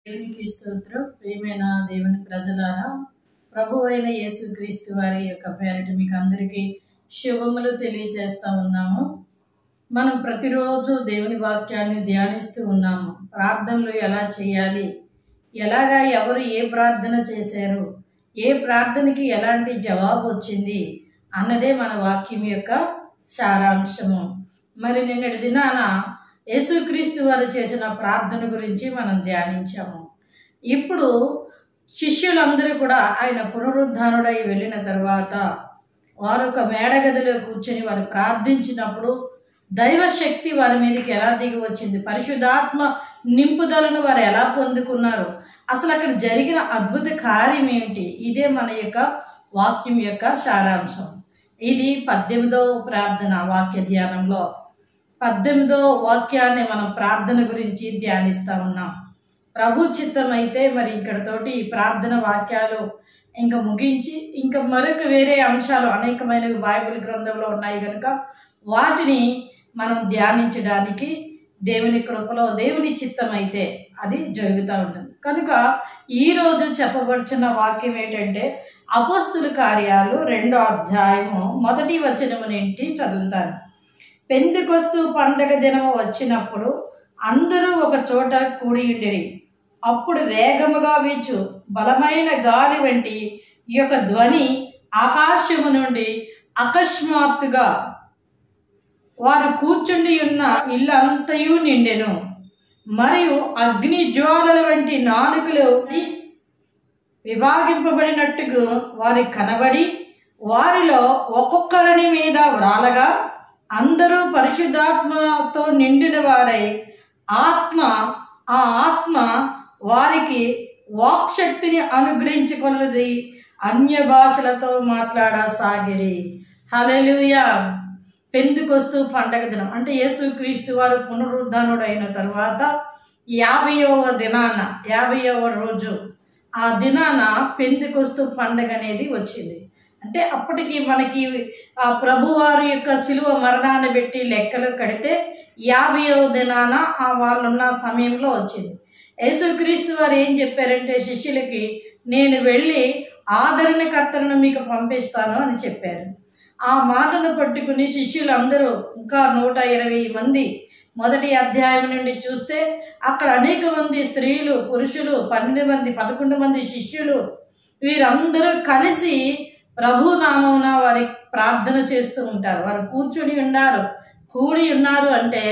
దేవునికి స్తోత్రం. ప్రియమైన దేవుని ప్రజలారా, ప్రభు అయిన యేసుక్రీస్తు వారి యొక్క పేరిట మీకు అందరికీ శుభములు తెలియజేస్తా ఉన్నాము. మనం ప్రతిరోజు దేవుని వాక్యాన్ని ధ్యానిస్తూ ఉన్నాము. ప్రార్థనలు ఎలా చేయాలి, ఎలాగా ఎవరు ఏ ప్రార్థన చేశారు, ఏ ప్రార్థనకి ఎలాంటి జవాబు వచ్చింది అన్నదే మన వాక్యం యొక్క సారాంశము. మరి నిన్నటి దినాన యేసుక్రీస్తు వారు చేసిన ప్రార్థన గురించి మనం ధ్యానించాము. ఇప్పుడు శిష్యులందరూ కూడా ఆయన పునరుద్ధానుడై వెళ్ళిన తర్వాత వారు ఒక మేడగదిలో కూర్చొని వారు ప్రార్థించినప్పుడు దైవశక్తి వారి మీదకి ఎలా దిగి వచ్చింది, పరిశుద్ధాత్మ నింపుదలను వారు ఎలా పొందుకున్నారు, అసలు అక్కడ జరిగిన అద్భుత కార్యం ఏమిటి, ఇదే మన యొక్క వాక్యం యొక్క సారాంశం. ఇది 18వ ప్రార్థన వాక్య ధ్యానంలో 18వ వాక్యాన్ని మనం ప్రార్థన గురించి ధ్యానిస్తూ ఉన్నాం. ప్రభు చిత్తం అయితే మరి ఇక్కడతోటి ప్రార్థన వాక్యాలు ఇంకా ముగించి ఇంకా మరొక వేరే అంశాలు అనేకమైనవి బైబిల్ గ్రంథంలో ఉన్నాయి కనుక వాటిని మనం ధ్యానించడానికి దేవుని కృపలో దేవుని చిత్తం అయితే అది జరుగుతూ ఉంటుంది. కనుక ఈరోజు చెప్పబడుచున్న వాక్యం ఏంటంటే అపోస్తుల కార్యాలు 2వ అధ్యాయము 1వ వచనము నుండి చదువుతాను. పెంతెకొస్తు పండగ దినము వచ్చినప్పుడు అందరూ ఒక చోట కూడి ఉండిరి. అప్పుడు వేగముగా వీచు బలమైన గాలి వంటి ఈ యొక్క ధ్వని ఆకాశము నుండి అకస్మాత్తుగా వారు కూర్చుండి ఉన్న ఇల్లంతయు నిండెను. మరియు అగ్ని జ్వాలల వంటి నాలుకలు విభాగింపబడినట్టుగా వారి కనబడి వారిలో ఒక్కొక్కరిని మీద వ్రాలగా అందరూ పరిశుద్ధాత్మతో నిండిన వారై ఆ ఆత్మ వారికి వాక్శక్తిని అనుగ్రహించుకొన్నది అన్య భాషలతో మాట్లాడసాగిరి. హల్లెలూయా. పెంతెకొస్తు పండగ దినం అంటే యేసుక్రీస్తు వారు పునరుద్ధానుడు అయిన తర్వాత 50వ రోజు ఆ దినాన పెంతెకొస్తు పండగ అనేది వచ్చింది. అంటే అప్పటికి మనకి ఆ ప్రభువారి యొక్క శిలువ మరణాన్ని పెట్టి లెక్కలు కడితే 50వ దినాన వాళ్ళున్న సమయంలో వచ్చింది. యేసుక్రీస్తు వారు ఏం చెప్పారంటే శిష్యులకి, నేను వెళ్ళి ఆదరణకర్తలను మీకు పంపిస్తాను అని చెప్పారు. ఆ మాటను పట్టుకుని శిష్యులందరూ ఇంకా 120 మంది మొదటి అధ్యాయం నుండి చూస్తే అక్కడ అనేక మంది స్త్రీలు, పురుషులు, 11 మంది శిష్యులు వీరందరూ కలిసి ప్రభు నామమున వారి ప్రార్థన చేస్తూ ఉంటారు. వారు కూర్చుని ఉన్నారు, కూడి ఉన్నారు అంటే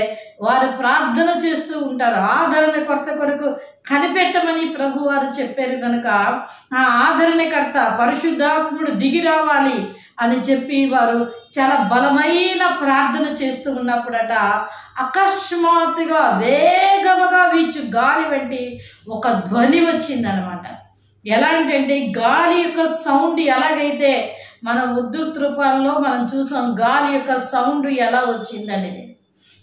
వారు ప్రార్థన చేస్తూ ఉంటారు. ఆదరణకర్త కొరకు కనిపెట్టమని ప్రభు వారు చెప్పారు కనుక ఆ ఆదరణకర్త పరిశుద్ధాత్ముడు దిగి రావాలి అని చెప్పి వారు చాలా బలమైన ప్రార్థన చేస్తూ ఉన్నప్పుడట అకస్మాత్తుగా వేగముగా వీచు గాలి వంటి ఒక ధ్వని వచ్చిందనమాట. ఎలాంటి గాలి యొక్క సౌండ్ ఎలాగైతే మన ఉద్ధృత రూపాల్లో మనం చూసాం గాలి యొక్క సౌండ్ ఎలా వచ్చిందనేది,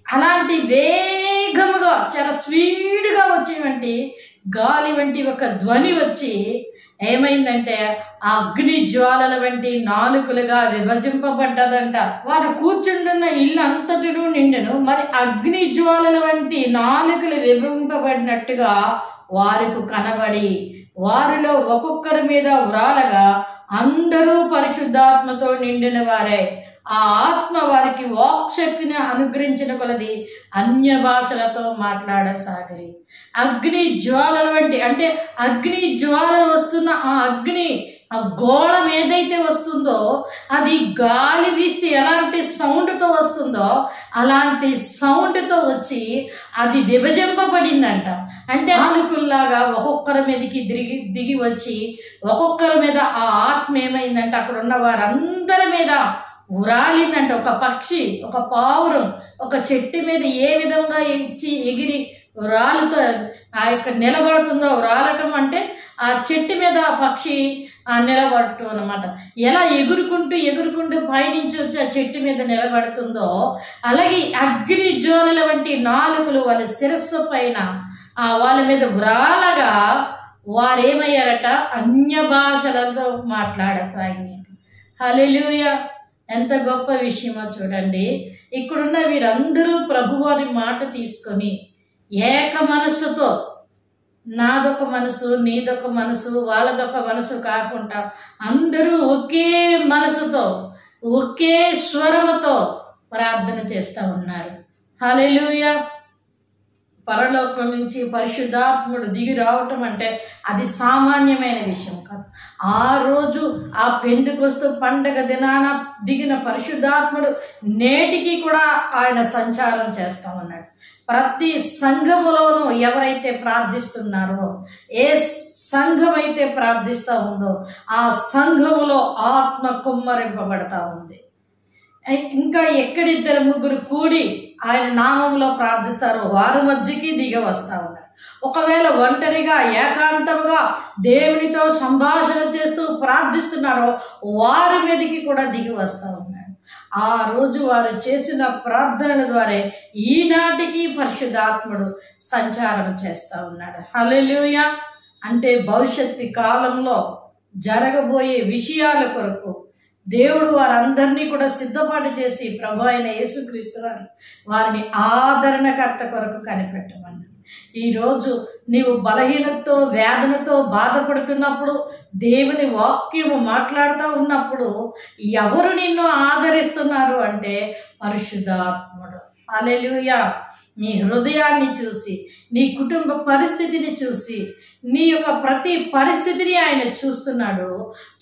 అలాంటి వేగముగా చాలా స్పీడ్గా వచ్చేటువంటి గాలి వంటి ఒక ధ్వని వచ్చి ఏమైందంటే ఆ అగ్ని జ్వాలల వంటి నాలుకలుగా విభజింపబడ్డదంట. వారు కూర్చుంటున్న ఇల్లు అంతటిను నిండెను. మరి అగ్ని జ్వాలల వంటి నాలుకలు విభజింపబడినట్టుగా వారికి కనబడి వారిలో ఒక్కొక్కరి మీద వ్రాలగా అందరూ పరిశుద్ధాత్మతో నిండిన వారే. ఆ ఆత్మ వారికి వాక్శక్తిని అనుగ్రహించిన కొలది అన్య భాషలతో మాట్లాడసాగిరి. అగ్ని జ్వాలల వంటి అంటే అగ్ని జ్వాలలు వస్తున్న ఆ గోళం ఏదైతే వస్తుందో అది గాలి వీస్తే ఎలాంటి సౌండ్తో వస్తుందో అలాంటి సౌండ్తో వచ్చి అది విభజింపబడిందంట. అంటే నాలుకల్లాగా ఒక్కొక్కరి మీదకి దిగి వచ్చి ఒక్కొక్కరి మీద ఆ ఆత్మ ఏమైందంటే అక్కడ ఉన్న వారందరి మీద ఉరాలిందంట. ఒక పక్షి, ఒక పావురం ఒక చెట్టు మీద ఏ విధంగా ఎగిరి రాలుతో ఆ యొక్క నిలబడుతుందో, రాలటం అంటే ఆ చెట్టు మీద ఆ పక్షి నిలబడటం అన్నమాట. ఎలా ఎగురుకుంటూ పైనుంచి వచ్చి ఆ చెట్టు మీద నిలబడుతుందో అలాగే అగ్ని జ్వాలల వంటి నాలుకలు వాళ్ళ శిరస్సు పైన వాళ్ళ మీద వ్రాలగా వారేమయ్యారట అన్య భాషలతో మాట్లాడసాగినారు. హల్లెలూయా. ఎంత గొప్ప విషయమో చూడండి. ఇక్కడున్న వీరందరూ ప్రభువారి మాట తీసుకొని ఏక మనస్సుతో నాదొక మనసు, నీదొక మనసు, వాళ్ళదొక మనసు కాకుండా అందరూ ఒకే మనసుతో, ఒకే స్వరముతో ప్రార్థన చేస్తూ ఉన్నారు. హల్లెలూయా. పరలోకం నుంచి పరిశుద్ధాత్ముడు దిగి రావటం అంటే అది సామాన్యమైన విషయం కాదు. ఆ రోజు ఆ పెంతెకొస్తు పండగ దినాన దిగిన పరిశుద్ధాత్ముడు నేటికి కూడా ఆయన సంచారం చేస్తా ఉన్నాడు. ప్రతి సంఘములోనూ ఎవరైతే ప్రార్థిస్తున్నారో, ఏ సంఘం అయితే ప్రార్థిస్తూ ఉందో ఆ సంఘములో ఆత్మ కుమ్మరింపబడతా ఉంది. ఇంకా ఎక్కడిద్దరు ముగ్గురు కూడి ఆయన నామంలో ప్రార్థిస్తారో వారి మధ్యకి దిగి వస్తా ఉన్నారు. ఒకవేళ ఒంటరిగా ఏకాంతముగా దేవునితో సంభాషణ చేస్తూ ప్రార్థిస్తున్నారో వారి మీదకి కూడా దిగి వస్తూ ఉన్నారు. ఆ రోజు వారు చేసిన ప్రార్థనల ద్వారా ఈనాటికి పరిశుద్ధాత్ముడు సంచారం చేస్తూ ఉన్నాడు. హల్లెలూయా. అంటే భవిష్యత్తు కాలంలో జరగబోయే విషయాల కొరకు దేవుడు వారందరినీ కూడా సిద్ధపాటు చేసి ప్రభు అయిన యేసుక్రీస్తు వారిని ఆదరణకర్త కొరకు కనిపెట్టమన్నాడు. ఈరోజు నీవు బలహీనతతో, వేదనతో బాధపడుతున్నప్పుడు, దేవుని వాక్యము మాట్లాడుతూ ఉన్నప్పుడు ఎవరు నిన్ను ఆదరిస్తున్నారు అంటే పరిశుద్ధాత్ముడు. హల్లెలూయా. నీ హృదయాన్ని చూసి, నీ కుటుంబ పరిస్థితిని చూసి, నీ యొక్క ప్రతి పరిస్థితిని ఆయన చూస్తున్నాడు.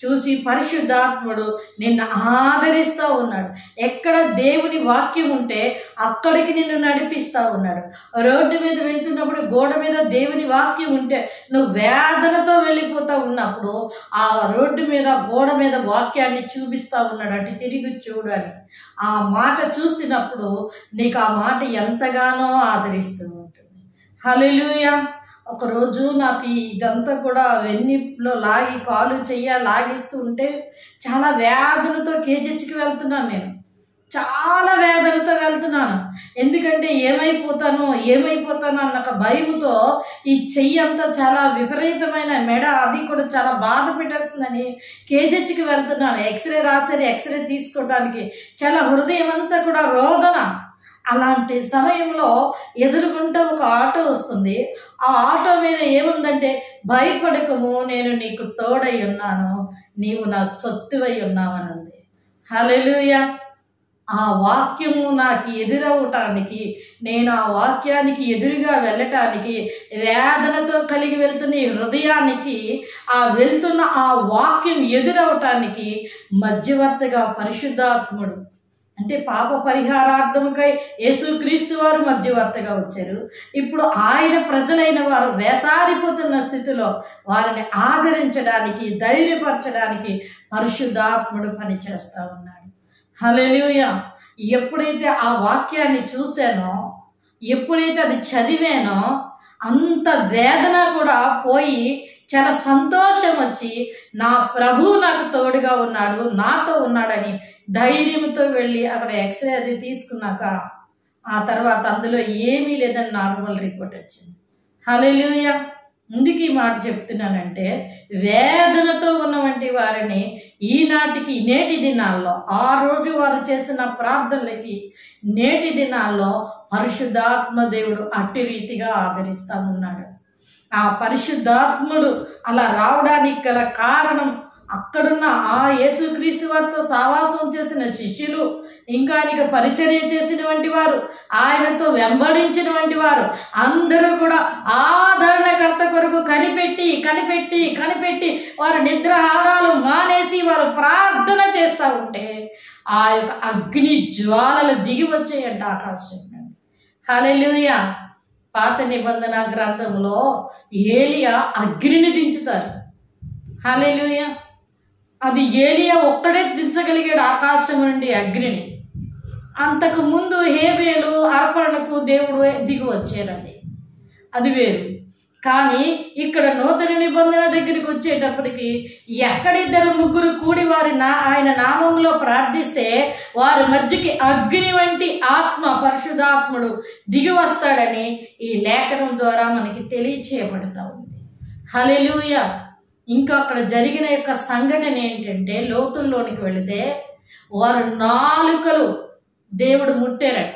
చూసి పరిశుద్ధాత్ముడు నిన్ను ఆదరిస్తూ ఉన్నాడు. ఎక్కడ దేవుని వాక్యం ఉంటే అక్కడికి నిన్ను నడిపిస్తూ ఉన్నాడు. రోడ్డు మీద వెళ్తున్నప్పుడు గోడ మీద దేవుని వాక్యం ఉంటే నువ్వు వేదనతో వెళ్ళిపోతూ ఉన్నప్పుడు ఆ రోడ్డు మీద గోడ మీద వాక్యాన్ని చూపిస్తూ ఉన్నాడు. అటు తిరిగి చూడాలి. ఆ మాట చూసినప్పుడు నీకు ఆ మాట ఎంతగానో ఆదరిస్తూ ఉంటుంది. హల్లెలూయా. ఒకరోజు నాకు ఇదంతా కూడా వెన్నిలో లాగి కాలు చెయ్య లాగిస్తూ ఉంటే చాలా వేదనతో కేజెచ్కి వెళ్తున్నాను. నేను చాలా వేదనతో వెళ్తున్నాను. ఎందుకంటే ఏమైపోతాను అన్న భయంతో ఈ చెయ్యి అంతా చాలా విపరీతమైన మెడ అది కూడా చాలా బాధ పెట్టేస్తుందని కేజెచ్కి వెళ్తున్నాను. ఎక్స్రే రాశారు. ఎక్స్రే తీసుకోవడానికి చాలా హృదయం అంతా కూడా రోదన. అలాంటి సమయంలో ఎదురుగుంట ఒక ఆటో వస్తుంది. ఆ ఆటో మీద ఏముందంటే, భయపడకము, నేను నీకు తోడై ఉన్నాను, నీవు నా సొత్తువై ఉన్నావని ఉంది. హల్లెలూయా. ఆ వాక్యము నాకు ఎదురవటానికి, నేను ఆ వాక్యానికి ఎదురుగా వెళ్ళటానికి, వేదనతో కలిగి వెళ్తున్న ఈ హృదయానికి ఆ వెళ్తున్న ఆ వాక్యం ఎదురవటానికి మధ్యవర్తిగా పరిశుద్ధాత్ముడు, అంటే పాప పరిహారార్థముకై యేసుక్రీస్తు వారు మధ్యవర్తిగా వచ్చారు. ఇప్పుడు ఆయన ప్రజలైన వారు వేసారిపోతున్న స్థితిలో వారిని ఆదరించడానికి, ధైర్యపరచడానికి పరిశుద్ధాత్ముడు పనిచేస్తూ ఉన్నాడు. హల్లెలూయా. ఎప్పుడైతే ఆ వాక్యాన్ని చూశానో, ఎప్పుడైతే అది చదివానో, అంత వేదన కూడా పోయి చాలా సంతోషం వచ్చి, నా ప్రభువు నాకు తోడుగా ఉన్నాడు, నాతో ఉన్నాడని ధైర్యంతో వెళ్ళి అక్కడ ఎక్స్రే అది తీసుకున్నాక ఆ తర్వాత అందులో ఏమీ లేదని నార్మల్ రిపోర్ట్ వచ్చింది. హల్లెలూయా. ముందుకు ఈ మాట చెప్తున్నానంటే, వేదనతో ఉన్నవంటి వారిని ఈనాటికి, నేటి దినాల్లో, ఆ రోజు వారు చేసిన ప్రార్థనలకి నేటి దినాల్లో పరిశుద్ధాత్మ దేవుడు అట్టి రీతిగా ఆదరిస్తూ ఉన్నాడు. ఆ పరిశుద్ధాత్ముడు అలా రావడానికి గల కారణం, అక్కడున్న ఆ యేసుక్రీస్తు వారితో సావాసం చేసిన శిష్యులు, ఇంకా ఆయనకు పరిచర్య చేసినటువంటి వారు, ఆయనతో వెంబడించినటువంటి వారు అందరూ కూడా ఆదరణకర్త కొరకు కనిపెట్టి వారు నిద్రాహారాలు మానేసి వారు ప్రార్థన చేస్తూ ఉంటే ఆ యొక్క అగ్ని జ్వాలలు దిగి వచ్చాయంట ఆకాశం నుండి. హల్లెలూయా. పాత నిబంధన గ్రంథంలో ఏలియా అగ్నిని దించుతారు. హల్లెలూయా. అది ఏలియా ఒక్కడే దించగలిగాడు ఆకాశం నుండి అగ్నిని. అంతకు ముందు హేబేలు అర్పణకు దేవుడు దిగి వచ్చారండి, అది వేరు. కానీ ఇక్కడ నూతన నిబంధన దగ్గరికి వచ్చేటప్పటికి ఎక్కడిద్దరు ముగ్గురు కూడి ఆయన నామంలో ప్రార్థిస్తే వారి మధ్యకి అగ్ని వంటి ఆత్మ, పరిశుద్ధాత్ముడు దిగి వస్తాడని ఈ లేఖనం ద్వారా మనకి తెలియచేయబడతా ఉంది. హల్లెలూయా. ఇంకా అక్కడ జరిగిన యొక్క సంఘటన ఏంటంటే, లోతుల్లోనికి వెళితే వారు నాలుకలు దేవుడు ముట్టారట.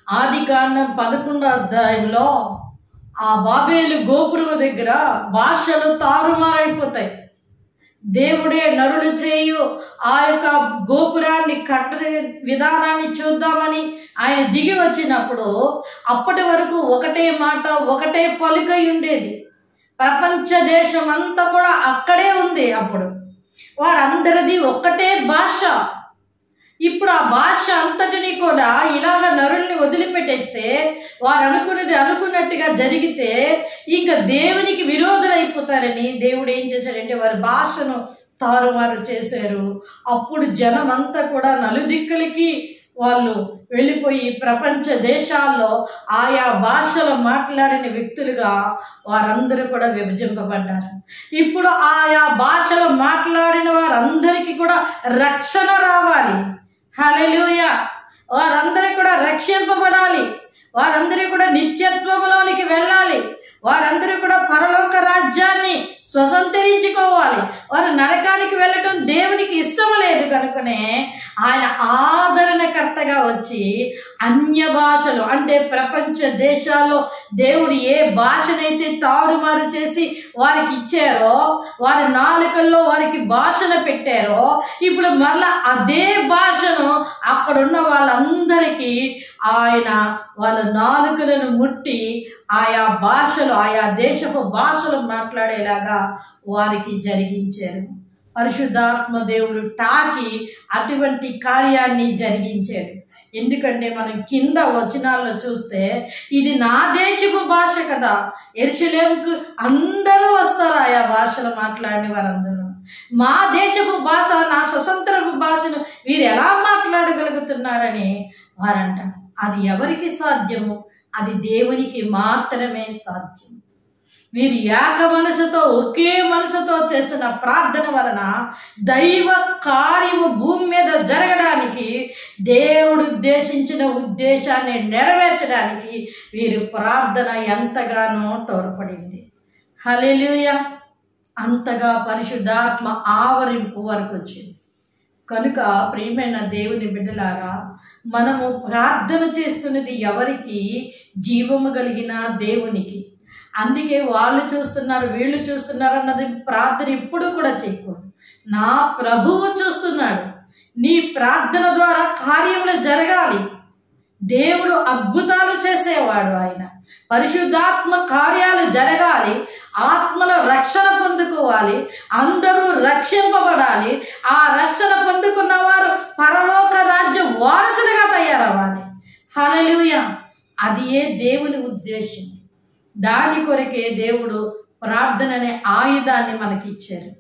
ఆదికాండం 11వ అధ్యాయంలో ఆ బాబేలు గోపురం దగ్గర భాషలు తారుమారైపోతాయి. దేవుడే నరులు చేయు ఆ యొక్క గోపురాన్ని కట్ట విధానాన్ని చూద్దామని ఆయన దిగి వచ్చినప్పుడు అప్పటి వరకు ఒకటే మాట, ఒకటే పలుకై ఉండేది. ప్రపంచ దేశం అంతా కూడా అక్కడే ఉంది. అప్పుడు వారందరిది ఒక్కటే భాష. ఇప్పుడు ఆ భాష అంతటినీ కూడా ఇలాగ నరుల్ని వదిలిపెట్టేస్తే, వారు అనుకున్నది అనుకున్నట్టుగా జరిగితే ఇంకా దేవునికి విరోధులైపోతారని దేవుడు ఏం చేశాడంటే వారి భాషను తారుమారు చేశారు. అప్పుడు జనం అంతా కూడా నలుదిక్కులకి వాళ్ళు వెళ్ళిపోయి ప్రపంచ దేశాల్లో ఆయా భాషలు మాట్లాడిన వ్యక్తులుగా వారందరూ కూడా విభజింపబడ్డారు. ఇప్పుడు ఆయా భాషలు మాట్లాడిన వారందరికీ కూడా రక్షణ రావాలి. హల్లెలూయా! వారందరూ కూడా రక్షింపబడాలి. వారందరూ కూడా నిత్యత్వంలోనికి వెళ్ళాలి. వారందరూ కూడా పరలోక రాజ్యాన్ని స్వతంత్రించుకోవాలి. వారు నరకానికి వెళ్ళటం దేవునికి ఇష్టం లేదు కనుకనే ఆయన ఆదరణకర్తగా వచ్చి అన్య భాషలు అంటే ప్రపంచ దేశాల్లో దేవుడు ఏ భాషనైతే తారుమారు చేసి వారికి ఇచ్చారో, వారి నాలుకల్లో వారికి భాషను పెట్టారో, ఇప్పుడు మళ్ళా అదే భాషను అక్కడున్న వాళ్ళందరికీ ఆయన వాళ్ళ నాలుకలను ముట్టి ఆయా భాషలు, ఆయా దేశపు భాషలు మాట్లాడేలాగా వారికి జరిగించారు. పరిశుద్ధాత్మ దేవుడు తాకి అటువంటి కార్యాన్ని జరిగించాడు. ఎందుకంటే మనం కింద వచనాల్లో చూస్తే ఇది నా దేశపు భాష కదా, యెరూషలేముకు అందరూ వస్తారు ఆయా భాషలు మాట్లాడిన వారందరూ. మా దేశపు భాష, నా స్వతంత్రపు భాషను వీరు ఎలా మాట్లాడగలుగుతున్నారని వారంటారు. అది ఎవరికి సాధ్యము? అది దేవునికి మాత్రమే సాధ్యం. వీరు ఏక మనసుతో, ఒకే మనసుతో చేసిన ప్రార్థన వలన దైవ కార్యము భూమి మీద జరగడానికి, దేవుడు ఉద్దేశించిన ఉద్దేశాన్ని నెరవేర్చడానికి వీరు ప్రార్థన ఎంతగానో తోడ్పడింది. హల్లెలూయా! అంతగా పరిశుద్ధాత్మ ఆవరింపు వరకు వచ్చింది. కనుక ప్రియమైన దేవుని బిడ్డలారా, మనము ప్రార్థన చేస్తున్నది ఎవరికి? జీవము కలిగిన దేవునికి. అందుకే వాళ్ళు చూస్తున్నారు, వీళ్ళు చూస్తున్నారు అన్నది ప్రార్థన ఎప్పుడు కూడా చేయకూడదు. నా ప్రభువు చూస్తున్నాడు. నీ ప్రార్థన ద్వారా కార్యములు జరగాలి. దేవుడు అద్భుతాలు చేసేవాడు. ఆయన పరిశుద్ధాత్మ కార్యాలు జరగాలి. ఆత్మల రక్షణ పొందుకోవాలి. అందరూ రక్షింపబడాలి. ఆ రక్షణ పొందుకున్న వారు పరలోక రాజ్య వారసులుగా తయారవ్వాలి. హల్లెలూయా! అది ఏ దేవుని ఉద్దేశం. దాని కొరకే దేవుడు ప్రార్థన అనే ఆయుధాన్ని మనకిచ్చారు.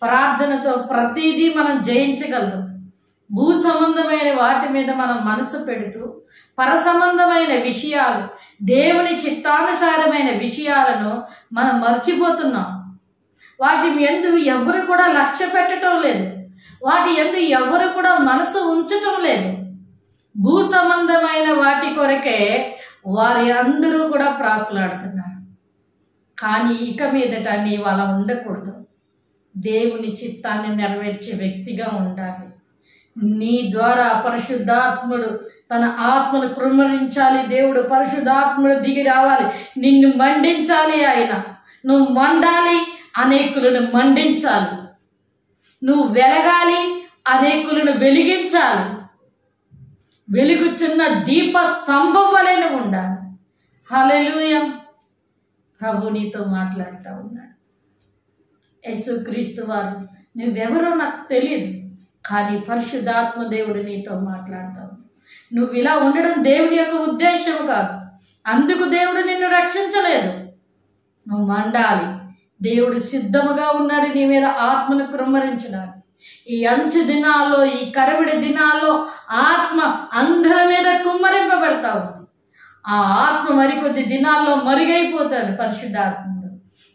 ప్రార్థనతో ప్రతిదీ మనం జయించగలం. భూ సంబంధమైన వాటి మీద మనం మనసు పెడుతూ పర సంబంధమైన విషయాలు, దేవుని చిత్తానుసారమైన విషయాలను మనం మర్చిపోతున్నాం. వాటి యందు ఎవరు కూడా లక్ష్య పెట్టడం లేదు. వాటి యందు ఎవరు కూడా మనసు ఉంచటం లేదు. భూ సంబంధమైన వాటి కొరకే వారి అందరూ కూడా ప్రాకులాడుతున్నారు. కానీ ఇక మీదట నీవు అలా ఉండకూడదు. దేవుని చిత్తాన్ని నెరవేర్చే వ్యక్తిగా ఉండాలి. నీ ద్వారా పరిశుద్ధాత్ముడు తన ఆత్మను కృమ్మరించాలి. దేవుడు పరిశుద్ధాత్ముడు దిగి రావాలి, నిన్ను మండించాలి. ఆయన నువ్వు మండాలి, అనేకులను మండించాలి. నువ్వు వెలగాలి, అనేకులను వెలిగించాలి. వెలుగుచున్న దీప స్తంభం వలె ఉండాలి. హల్లెలూయా! ప్రభు నీతో మాట్లాడుతూ ఉన్నాడు. యేసుక్రీస్తు వారు, నువ్వెవరో నాకు తెలియదు, కానీ పరిశుద్ధాత్మ దేవుడు నీతో మాట్లాడతావు. నువ్వు ఇలా ఉండడం దేవుని యొక్క ఉద్దేశం కాదు. అందుకు దేవుడు నిన్ను రక్షించలేదు. నువ్వు మండాలి. దేవుడు సిద్ధముగా ఉన్నాడు నీ మీద ఆత్మను కృమ్మరించడానికి. ఈ అంచు దినాల్లో, ఈ కరవిడి దినాల్లో ఆత్మ అందరి మీద కుమ్మరింపబడతా ఉంది. ఆ ఆత్మ మరికొద్ది దినాల్లో మరుగైపోతాడు. పరిశుద్ధాత్ముడు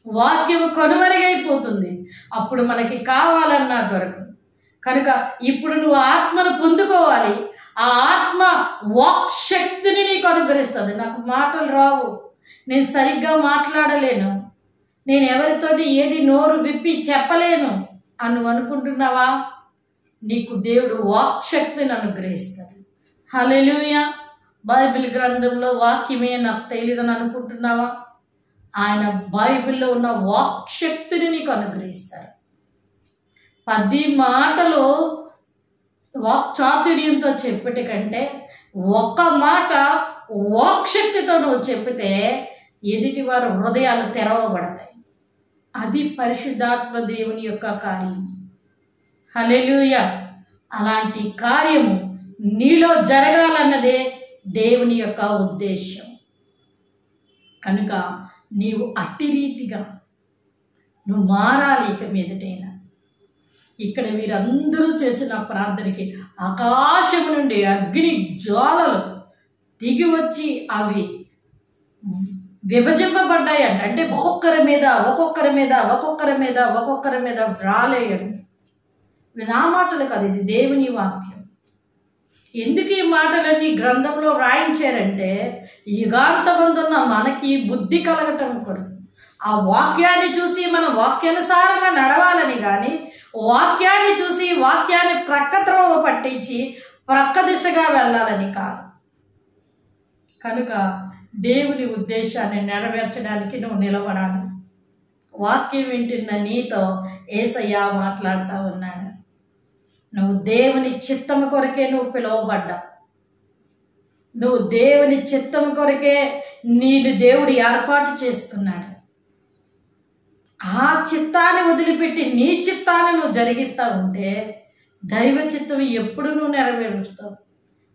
వాక్యము కనుమరుగైపోతుంది. అప్పుడు మనకి కావాలన్నా దొరకదు. కనుక ఇప్పుడు నువ్వు ఆత్మను పొందుకోవాలి. ఆ ఆత్మ వాక్ శక్తిని నీకు అనుగ్రహిస్తుంది. నాకు మాటలు రావు, నేను సరిగ్గా మాట్లాడలేను, నేను ఎవరితోటి ఏది నోరు విప్పి చెప్పలేను అని నువ్వు అనుకుంటున్నావా? నీకు దేవుడు వాక్ శక్తిని అనుగ్రహిస్తాడు. హల్లెలూయా! బైబిల్ గ్రంథంలో వాక్యమే నాకు తెలియదని అనుకుంటున్నావా? ఆయన బైబిల్లో ఉన్న వాక్శక్తిని నీకు అనుగ్రహిస్తారు. 10 మాటలు వాక్చాతుర్యంతో చెప్పటి కంటే ఒక్క మాట వాక్శక్తితో నువ్వు చెప్పితే ఎదుటి వారి హృదయాలు తెరవబడతాయి. అది పరిశుద్ధాత్మ దేవుని యొక్క కార్యం. హల్లెలూయా. అలాంటి కార్యము నీలో జరగాలన్నదే దేవుని యొక్క ఉద్దేశం. కనుక నీవు అట్టి రీతిగా నువ్వు మారాలి. ఇక మీదటైనా ఇక్కడ వీరందరూ చేసిన ప్రార్థనకి ఆకాశం నుండి అగ్ని జ్వాలలు దిగి వచ్చి అవి విభజింపబడ్డాయంట. అంటే ఒక్కొక్కరి మీద రాలేయడం. నా మాటలు కాదు, ఇది దేవుని వాక్యం. ఎందుకు ఈ మాటలన్నీ గ్రంథంలో రాయించారంటే యుగాంతమందున్న మనకి బుద్ధి కలగటం కొరకు. ఆ వాక్యాన్ని చూసి మనం వాక్యానుసారంగా నడవాలని కానీ, వాక్యాన్ని చూసి వాక్యాన్ని ప్రక్కత్రోవ పట్టించి ప్రక్క దిశగా వెళ్ళాలని కాదు. కనుక దేవుని ఉద్దేశాన్ని నెరవేర్చడానికి నువ్వు నిలబడాలి. వాక్యం వింటున్న నీతో యేసయ్య మాట్లాడుతూ ఉన్నాడు. నువ్వు దేవుని చిత్తం కొరకే నువ్వు పిలువబడ్డా. నువ్వు దేవుని చిత్తం కొరకే నీళ్ళు దేవుడు ఏర్పాటు చేసుకున్నాడు. ఆ చిత్తాన్ని వదిలిపెట్టి నీ చిత్తాన్ని నువ్వు జరిగిస్తూ ఉంటే దైవ చిత్తం ఎప్పుడు నువ్వు నెరవేరుస్తావు.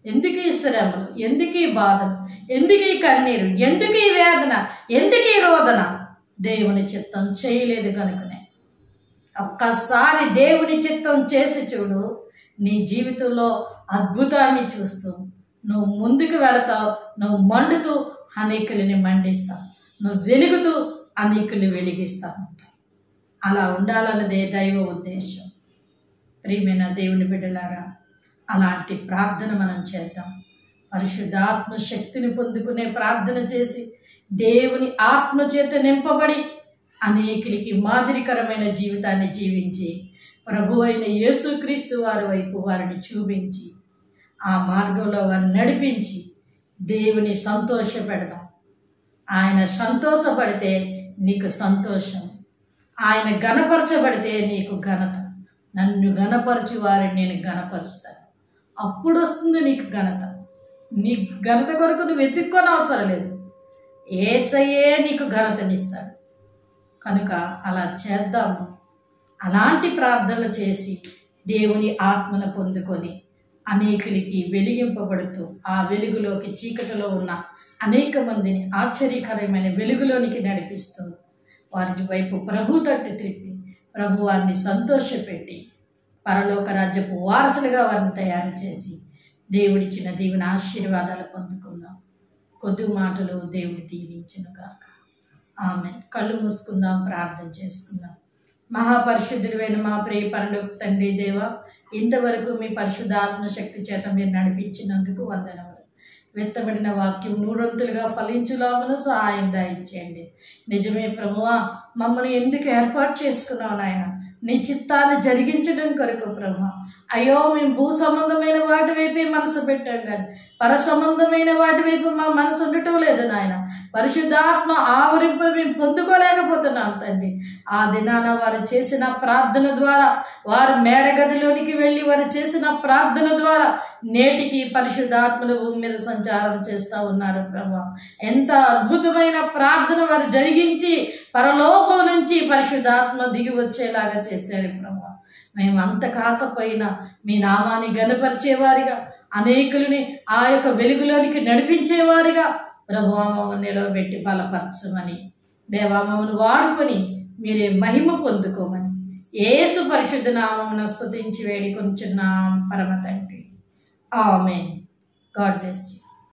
ఎందుకు ఈ శ్రమలు, ఎందుకు ఈ బాధలు, ఎందుకు ఈ కన్నీరు, ఎందుకు ఈ వేదన, ఎందుకు ఈ రోదన? దేవుని చిత్తం చేయలేదు కనుకనే. ఒక్కసారి దేవుని చిత్తం చేసి చూడు, నీ జీవితంలో అద్భుతాన్ని చూస్తూ నువ్వు ముందుకు వెళతావు. నువ్వు మండుతూ అనేకులని మండిస్తావు, నువ్వు వెలుగుతూ అనేకులు వెలిగిస్తావు. అలా ఉండాలన్నదే దైవ ఉద్దేశం. ప్రియమైన దేవుని బిడ్డలారా, అలాంటి ప్రార్థన మనం చేద్దాం. పరిశుద్ధాత్మ శక్తిని పొందుకునే ప్రార్థన చేసి దేవుని ఆత్మ చేత నింపబడి అనేకులకి మాదిరికరమైన జీవితాన్ని జీవించి ప్రభు అయిన యేసుక్రీస్తు వారి వైపు వారిని చూపించి ఆ మార్గంలో వారిని నడిపించి దేవుని సంతోషపెడదాం. ఆయన సంతోషపడితే నీకు సంతోషం, ఆయన ఘనపరచబడితే నీకు ఘనత. నన్ను ఘనపరచు వారిని నేను ఘనపరుస్తాను. అప్పుడు వస్తుంది నీకు ఘనత. నీ ఘనత కొరకు నువ్వు వెతుక్కొని అవసరం లేదు, యేసయ్యే నీకు ఘనతనిస్తాడు. కనుక అలా చేద్దాము. అలాంటి ప్రార్థనలు చేసి దేవుని ఆత్మను పొందుకొని అనేకులకి వెలిగింపబడుతూ ఆ వెలుగులోకి చీకటిలో ఉన్న అనేక మందిని ఆశ్చర్యకరమైన వెలుగులోనికి నడిపిస్తూ వారి వైపు ప్రభు తట్టు త్రిప్పి ప్రభు వారిని సంతోషపెట్టి పరలోక రాజ్యపు వారసులుగా వారిని తయారు చేసి దేవుడిచ్చిన దేవుని ఆశీర్వాదాలు పొందుకుందాం. కొద్ది మాటలు దేవుడు దీవించును గాక. ఆమె. కళ్ళు మూసుకుందాం, ప్రార్థన చేసుకుందాం. మహాపరిశుద్ధుడైన మా ప్రియ పరలోక తండ్రి దేవ, ఇంతవరకు మీ పరిశుద్ధాత్మ శక్తి చేత మీరు నడిపించినందుకు వందనములు. వెత్తబడిన వాక్యం 100 వంతులుగా ఫలించులాగును సహాయం దయచేయండి. నిజమే ప్రభువా, మమ్మల్ని ఎందుకు ఏర్పాటు చేసుకున్నావు నాయన? నీ చిత్తాన్ని జరిగించడం కొరకు ప్రభు. అయ్యో, మేము భూ సంబంధమైన వాటి వైపే మనసు పెట్టాం కానీ పర సంబంధమైన వాటి వైపు మా మనసు ఉండటం లేదు నాయన. పరిశుద్ధాత్మ ఆవరింపు మేము పొందుకోలేకపోతున్నాం తండ్రి. ఆ దినాన వారు చేసిన ప్రార్థన ద్వారా, వారు మేడగదిలోనికి వెళ్ళి వారు చేసిన ప్రార్థన ద్వారా నేటికి పరిశుద్ధాత్మల భూమి మీద సంచారం చేస్తూ ఉన్నారు ప్రభు. ఎంత అద్భుతమైన ప్రార్థన వారు జరిగించి పరలోకం నుంచి పరిశుద్ధాత్మ దిగి వచ్చేలాగా చేశారు ప్రభు. మేము అంత కాకపోయినా మీ నామాన్ని గణపరిచేవారిగా, అనేకులని ఆ యొక్క వెలుగులోనికి నడిపించేవారిగా ప్రభు మమ్మల్ని నిలవబెట్టి బలపరచమని, దేవా మమ్మల్ని వాడుకొని మీరే మహిమ పొందుకోమని యేసు పరిశుద్ధ నామమున స్తుతించి వేడుకొనుచున్నాం పరమ తండ్రి. ఆమేన్. God bless you.